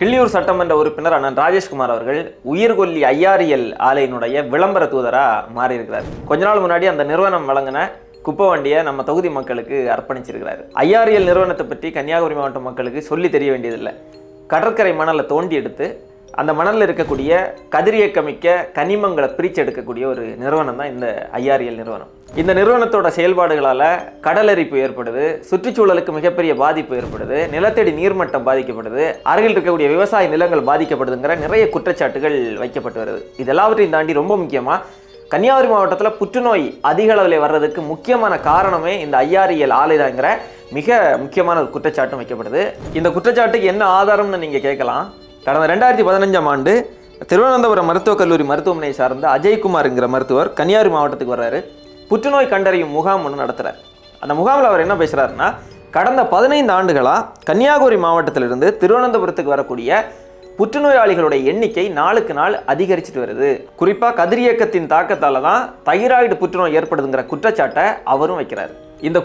கிள்ளியூர் சட்டமன்ற உறுப்பினர் அண்ணன் ராஜேஷ்குமார் அவர்கள் உயிர்கொல்லி ஐஆர்எல் ஆலையினுடைய விளம்பர தூதரா மாறி இருக்கிறார். கொஞ்ச நாள் முன்னாடி அந்த நிறுவனம் வழங்கின குப்பை வண்டியை நம்ம தொகுதி மக்களுக்கு அர்ப்பணிச்சிருக்கிறாரு. ஐஆர்எல் நிறுவனத்தை பற்றி கன்னியாகுமரி மாவட்ட மக்களுக்கு சொல்லி தெரிய வேண்டியதில்லை. கடற்கரை மணலை தோண்டி எடுத்து அந்த மணலில் இருக்கக்கூடிய கதிரியக்கமிக்க கனிமங்களை பிரித்து எடுக்கக்கூடிய ஒரு நிறுவனம் தான் இந்த ஐஆர்எல் நிறுவனம். இந்த நிறுவனத்தோட செயல்பாடுகளால் கடலரிப்பு ஏற்படுது, சுற்றுச்சூழலுக்கு மிகப்பெரிய பாதிப்பு ஏற்படுது, நிலத்தடி நீர்மட்டம் பாதிக்கப்படுது, அருகில் இருக்கக்கூடிய விவசாய நிலங்கள் பாதிக்கப்படுதுங்கிற நிறைய குற்றச்சாட்டுகள் வைக்கப்பட்டு வருது. இதெல்லாவற்றையும் தாண்டி ரொம்ப முக்கியமாக கன்னியாகுமரி மாவட்டத்தில் புற்றுநோய் அதிக அளவில் வர்றதுக்கு முக்கியமான காரணமே இந்த ஐஆர்எல் ஆலைதாங்கிற மிக முக்கியமான ஒரு குற்றச்சாட்டும் வைக்கப்படுது. இந்த குற்றச்சாட்டுக்கு என்ன ஆதாரம்னு நீங்கள் கேட்கலாம். கடந்த 2015ஆம் ஆண்டு திருவனந்தபுரம் மருத்துவக் கல்லூரி மருத்துவமனையை சார்ந்த அஜய்குமார்ங்கிற மருத்துவர் கன்னியாகுமரி மாவட்டத்துக்கு வர்றாரு. புற்றுநோய் கண்டறியும் முகாம் ஒன்று நடத்துகிறார். அந்த முகாமில் அவர் என்ன பேசுகிறாருன்னா, கடந்த 15 ஆண்டுகளாக கன்னியாகுமரி மாவட்டத்திலிருந்து திருவனந்தபுரத்துக்கு வரக்கூடிய புற்றுநோயாளிகளுடைய எண்ணிக்கை நாளுக்கு நாள் அதிகரிச்சுட்டு வருது. குறிப்பாக கதிரியக்கத்தின் தாக்கத்தால் தான் தைராய்டு புற்றுநோய் ஏற்படுதுங்கிற குற்றச்சாட்டை அவரும் வைக்கிறார். இந்த